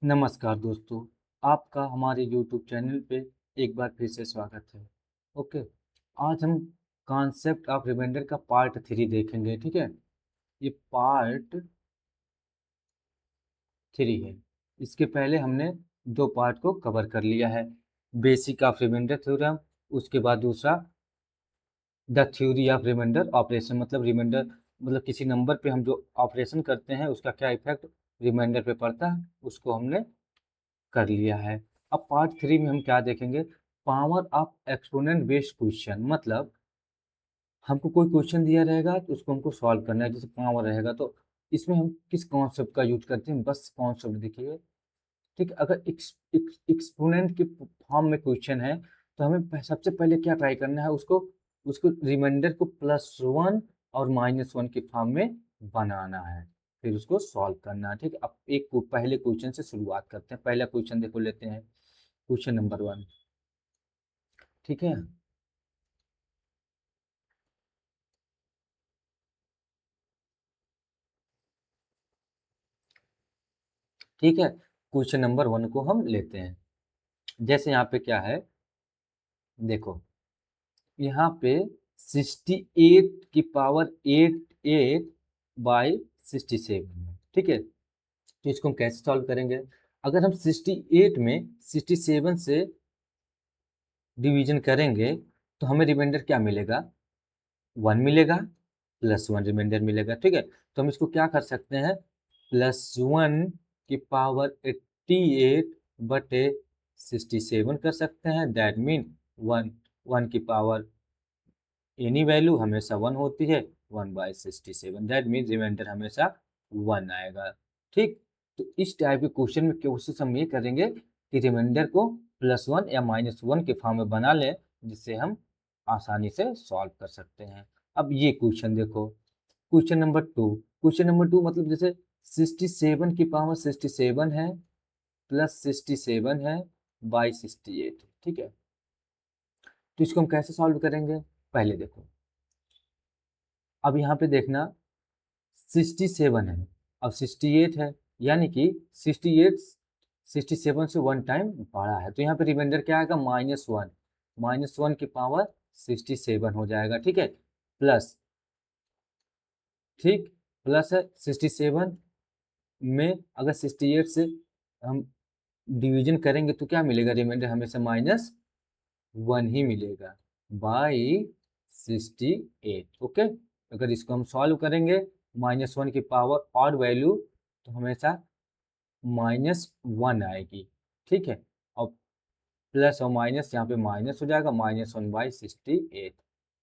नमस्कार दोस्तों, आपका हमारे YouTube चैनल पे एक बार फिर से स्वागत है। ओके, आज हम कॉन्सेप्ट ऑफ रिमाइंडर का पार्ट 3 देखेंगे, ठीक है। ये पार्ट 3 है। इसके पहले हमने दो पार्ट को कवर कर लिया है। बेसिक ऑफ रिमाइंडर थ्योरम, उसके बाद दूसरा the theory of remainder operation, मतलब रिमाइंडर मतलब किसी नंबर पे हम जो ऑपरेशन करते हैं उसका क्या इफेक्ट रिमाइंडर पे पड़ता है, उसको हमने कर लिया है। अब पार्ट 3 में हम क्या देखेंगे, power of exponent based question. मतलब हमको कोई क्वेश्चन दिया रहेगा तो उसको हमको सॉल्व करना है। जैसे पावर रहेगा तो इसमें हम किस कॉन्सेप्ट का यूज करते हैं, बस कॉन्सेप्ट देखिए, ठीक है। अगर एक्सपोनेंट के फॉर्म में क्वेश्चन है तो हमें सबसे पहले क्या ट्राई करना है, उसको उसको रिमाइंडर को +1 और -1 के फॉर्म में बनाना है, फिर उसको सॉल्व करना है, ठीक है। अब पहले क्वेश्चन से शुरुआत करते हैं। पहला क्वेश्चन देखो लेते हैं, क्वेश्चन नंबर 1, ठीक है। ठीक है, क्वेश्चन नंबर 1 को हम लेते हैं। जैसे यहाँ पे क्या है, देखो यहाँ पे 68 की पावर 8 बाई 67 है, ठीक है। तो इसको हम कैसे सॉल्व करेंगे, अगर हम 68 में 67 से डिवीजन करेंगे तो हमें रिमाइंडर क्या मिलेगा, 1 मिलेगा, +1 रिमाइंडर मिलेगा, ठीक है। तो हम इसको क्या कर सकते हैं, +1 की पावर 88 बटे 67 कर सकते हैं। दैट मीन 1 की पावर एनी वैल्यू हमेशा 1 होती है, 1/67, दैट मीन रिमाइंडर हमेशा 1 आएगा, ठीक। तो इस टाइप के क्वेश्चन में कोशिश हम ये करेंगे कि रिमाइंडर को +1 या -1 के फॉर्म में बना लें, जिससे हम आसानी से सॉल्व कर सकते हैं। अब ये क्वेश्चन देखो, क्वेश्चन नंबर 2। क्वेश्चन नंबर 2 मतलब जैसे 67 की पावर 67 है, +67 है बाई 68, ठीक है। तो इसको हम कैसे सॉल्व करेंगे, पहले देखो, अब यहाँ पे देखना 67 है, अब 68 है, यानी कि 68 67 से 1 टाइम बड़ा है, तो यहाँ पे रिमाइंडर क्या आएगा, -1, -1 की पावर 67 हो जाएगा, ठीक है। प्लस, ठीक, प्लस है 67 में अगर 68 से हम डिवीजन करेंगे तो क्या मिलेगा, रिमाइंडर हमेशा -1 ही मिलेगा बाई 68, ओके। अगर इसको हम सॉल्व करेंगे, -1 की पावर ऑड वैल्यू तो हमेशा -1 आएगी, ठीक है। और प्लस और माइनस यहाँ पे माइनस हो जाएगा, -1/68,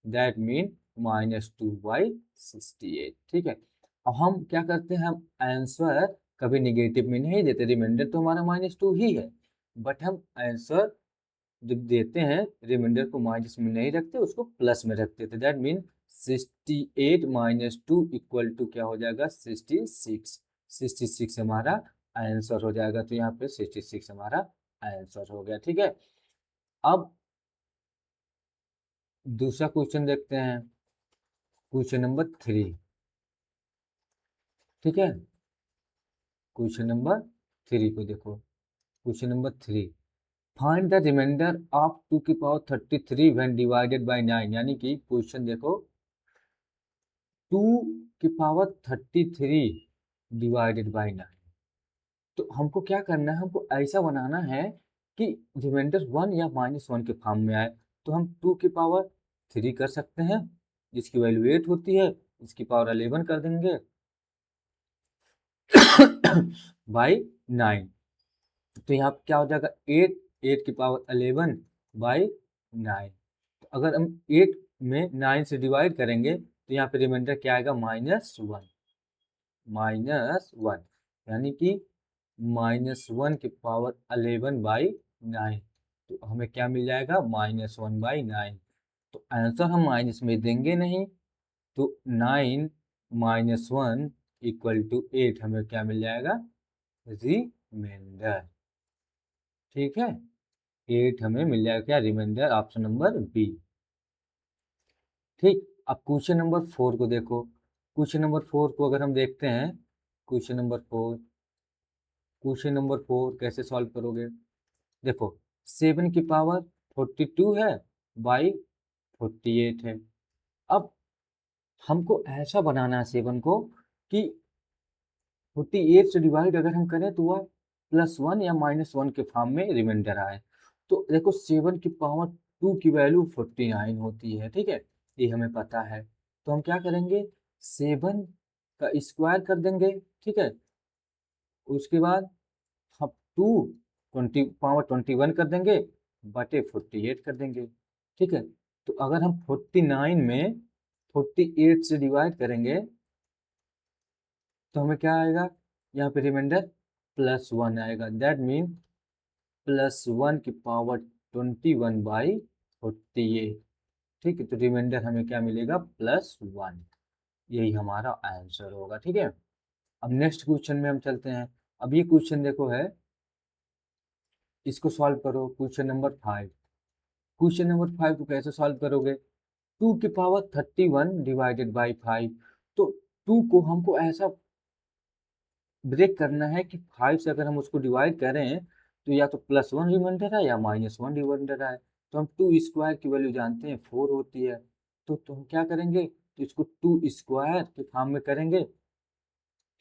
दैट मीन -2/68, ठीक है। अब हम क्या करते हैं, हम आंसर कभी निगेटिव में नहीं देते, रिमाइंडर तो हमारा -2 ही है, बट हम आंसर जब देते हैं रिमाइंडर को माइनस में नहीं रखते, उसको प्लस में रख देते, दैट मीन 68 -2 इक्वल टू क्या हो जाएगा, 66। 66 हमारा आंसर हो जाएगा, तो यहाँ पे 66 हमारा आंसर हो गया, ठीक है। अब दूसरा क्वेश्चन देखते हैं, क्वेश्चन नंबर 3, ठीक है। क्वेश्चन नंबर 3 को देखो, question number 3, find the remainder of 2 की पावर 33 व्हेन डिवाइडेड बाय 9, यानी कि क्वेश्चन देखो 2 की पावर 33 डिवाइडेड बाय 9, तो हमको क्या करना है, हमको ऐसा बनाना है कि रिमाइंडर 1 या -1 के फॉर्म में आए। तो हम 2 की पावर 3 कर सकते हैं, जिसकी वैल्यू 8 होती है, इसकी पावर 11 कर देंगे बाई 9, तो यहाँ पे क्या हो जाएगा, 8 की पावर 11 बाई 9। तो अगर हम 8 में 9 से डिवाइड करेंगे तो यहाँ पे रिमाइंडर क्या आएगा, -1, यानी कि -1 की पावर 11/9, तो हमें क्या मिल जाएगा, -1/9। तो आंसर हम माइनस में देंगे नहीं, तो 9 -1 इक्वल टू 8 हमें क्या मिल जाएगा, रिमाइंडर, ठीक है। 8 हमें मिल जाएगा क्या, रिमाइंडर, ऑप्शन नंबर बी, ठीक। अब क्वेश्चन नंबर 4 को देखो, क्वेश्चन नंबर 4 को अगर हम देखते हैं, क्वेश्चन नंबर 4, क्वेश्चन नंबर 4 कैसे सॉल्व करोगे? देखो 7 की पावर 42 है बाई 48 है। अब हमको ऐसा बनाना है 7 को कि 48 से डिवाइड अगर हम करें तो वह +1 या -1 के फॉर्म में रिमाइंडर आए। तो देखो 7 की पावर 2 की वैल्यू 49 होती है, ठीक है, ये हमें पता है। तो हम क्या करेंगे, 7 का स्क्वायर कर देंगे, ठीक है, उसके बाद हम 21 कर देंगे बटे 48 कर देंगे, ठीक है। तो अगर हम 49 में 48 से डिवाइड करेंगे तो हमें क्या आएगा, यहाँ पे रिमाइंडर +1 आएगा। दैट मीन +1 की पावर 21 बाई 48, ठीक है। तो रिमाइंडर हमें क्या मिलेगा, +1। यही हमारा आंसर होगा, ठीक है। अब नेक्स्ट क्वेश्चन में हम चलते हैं। अब ये क्वेश्चन देखो है, इसको सॉल्व करो, क्वेश्चन नंबर 5। क्वेश्चन नंबर 5 को कैसे सॉल्व करोगे, 2 की पावर 31 डिवाइडेड बाई 5। तो 2 को हमको ऐसा ब्रेक करना है कि 5 से अगर हम उसको डिवाइड करें तो या तो +1 रिमाइंडर है या -1 रिमाइंडर है। तो हम 2 स्क्वायर की वैल्यू जानते हैं 4 होती है। तो हम क्या करेंगे, तो इसको 2 स्क्वायर के फॉर्म में करेंगे,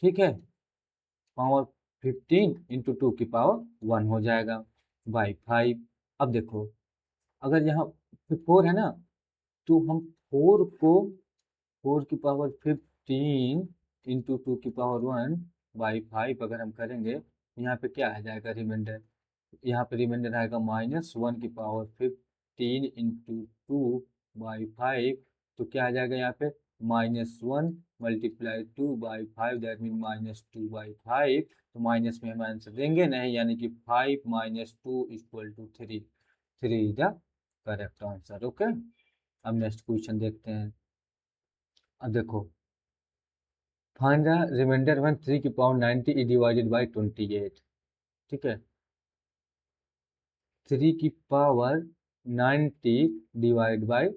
ठीक है, पावर 15 इंटू 2 की पावर 1 हो जाएगा बाई 5। अब देखो अगर यहाँ 4 है ना, तो हम 4 को 4 की पावर 15 इंटू 2 की पावर 1 बाई 5 अगर हम करेंगे, यहाँ पे क्या आ जाएगा रिमाइंडर, यहाँ पे रिमाइंडर आएगा -1 की पावर 15 इंटू 2 बाई 5। तो क्या आ जाएगा यहाँ पे, -1 multiply 2 by 5, that mean -2 by 5। तो माइनस में हम आंसर देंगे नहीं, यानी कि 5 - 2 = 3। 3 is the correct answer, okay. अब नेक्स्ट क्वेश्चन देखते हैं। अब देखो, फाइंड द रिमाइंडर व्हेन 3 की पावर 90 इज डिवाइडेड बाई 28, ठीक है। 3 की पावर 90 डिवाइड बाई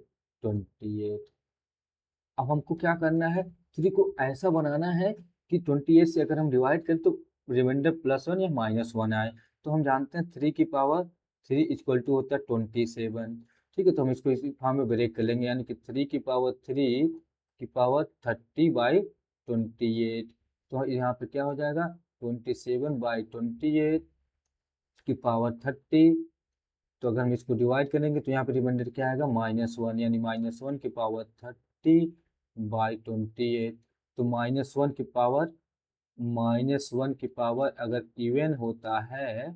28। अब हमको क्या करना है, 3 को ऐसा बनाना है कि 28 से अगर हम डिवाइड करें तो रिमाइंडर +1 या -1 आए। तो हम जानते हैं 3 की पावर 3 इक्वल टू होता है 27, ठीक है। तो हम इसको इसी फॉर्म में ब्रेक कर लेंगे, यानी कि 3 की पावर 3 की पावर 30 बाई 28। तो यहाँ पे क्या हो जाएगा, 27 बाई 28 की पावर 30। तो अगर हम इसको डिवाइड करेंगे तो यहाँ पे रिमाइंडर क्या आएगा, -1, यानी -1 की पावर 30 बाई 28। तो -1 की पावर अगर इवन होता है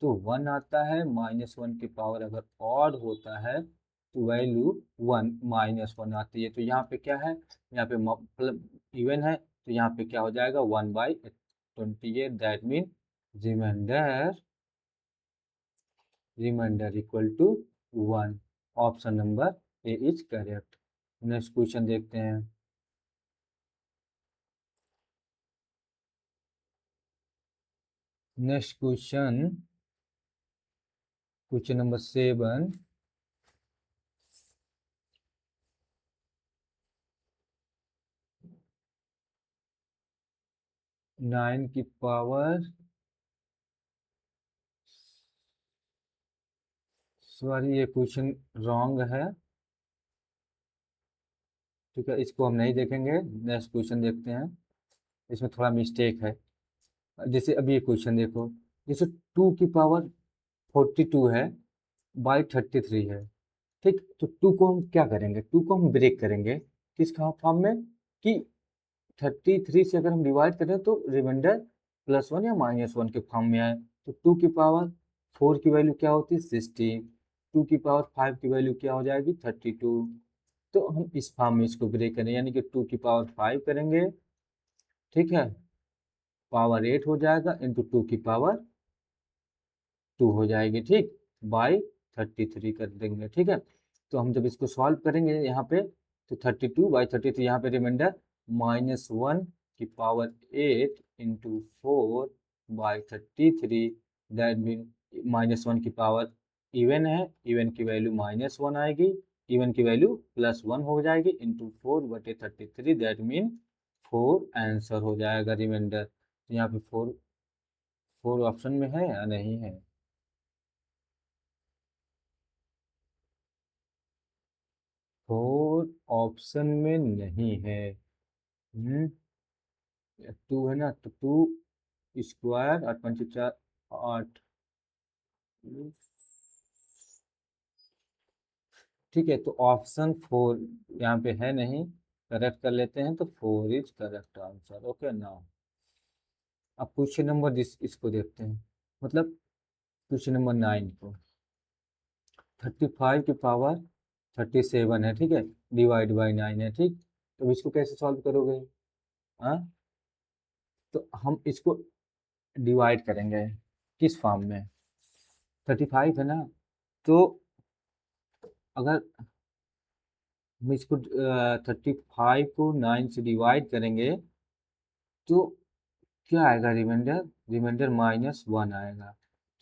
तो 1 आता है, -1 की पावर अगर ऑड होता है तो वैल्यू 1 आती है। तो यहाँ पे क्या है, यहाँ पे मतलब इवन है, तो यहाँ पे क्या हो जाएगा, 1/28। That mean remainder equal to 1। Option number A is correct. Next question देखते हैं। Next question, question number 7। 9 की पावर, सॉरी ये क्वेश्चन रॉन्ग है, ठीक है, इसको हम नहीं देखेंगे। नेक्स्ट क्वेश्चन देखते हैं, इसमें थोड़ा मिस्टेक है। जैसे अभी ये क्वेश्चन देखो, जैसे 2 की पावर 42 है बाई 33 है, ठीक। तो 2 को हम क्या करेंगे, 2 को हम ब्रेक करेंगे किस फॉर्म में, कि 33 से अगर हम डिवाइड करें तो रिमाइंडर +1 या -1 के फॉर्म में आए। तो 2 की पावर 4 की वैल्यू क्या होती है, 60। 2 की पावर 5 की वैल्यू क्या हो जाएगी, 32। तो हम इस फॉर्म में इसको ब्रेक करें, यानी कि 2 की पावर 5 करेंगे, ठीक है, पावर 8 हो जाएगा, इंटू 2 की पावर 2 हो जाएगी, ठीक, बाई 33 कर देंगे, ठीक है। तो हम जब इसको सॉल्व करेंगे यहाँ पे, तो 32 बाई 33, यहाँ पे रिमाइंडर -1 की power 8 into 4 by 33। That mean -1 की पावर इवन है, इवन की वैल्यू -1 आएगी, इवन की वैल्यू +1 हो जाएगी, इंटू 4/33। दैट मीन 4 आंसर हो जाएगा रिमाइंडर। यहाँ पे 4 4 ऑप्शन में है या नहीं है? 4 ऑप्शन में नहीं है। 2 है ना, तो 2 स्क्वायर और 5 4 8। ठीक है, तो ऑप्शन 4 यहाँ पे है नहीं, करेक्ट कर लेते हैं, तो 4 is correct answer. Okay now अब क्वेश्चन नंबर इसको देखते हैं, मतलब क्वेश्चन नंबर 9 को। 35 की पावर 37 है, ठीक है, डिवाइड बाई 9 है, ठीक। तो इसको कैसे सॉल्व करोगे? हाँ, तो हम इसको डिवाइड करेंगे किस फॉर्म में? 35 है ना, तो अगर हम इसको 35 को 9 से डिवाइड करेंगे तो क्या आएगा? रिमाइंडर, रिमाइंडर -1 आएगा।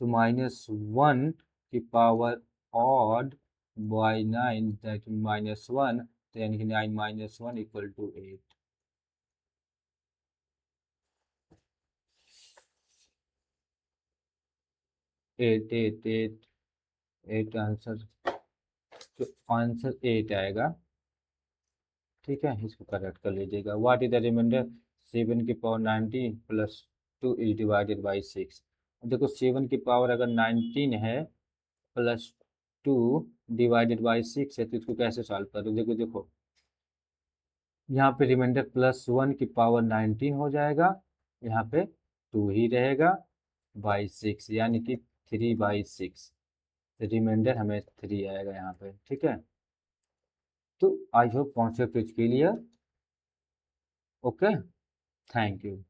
तो -1 की पावर ऑड बाई 9 दैट -1, तो यानी कि 9 -1 इक्वल टू 8। 8 8 8 8 आंसर, तो आंसर 8 आएगा। ठीक है, इसको करेक्ट कर लीजिएगा। What is the remainder? 7 की power 19 plus 2 is divided by 6। देखो 7 की पावर अगर 19 है प्लस 2 डिवाइडेड बाई 6 है, तो इसको कैसे सॉल्व करो? देखो देखो, यहाँ पे रिमाइंडर +1 की पावर 19 हो जाएगा, यहाँ पे 2 ही रहेगा बाई 6, यानी कि 3/6। रिमाइंडर हमें 3 आएगा यहाँ पे। ठीक है, तो I hope concept is clear. Okay, thank you.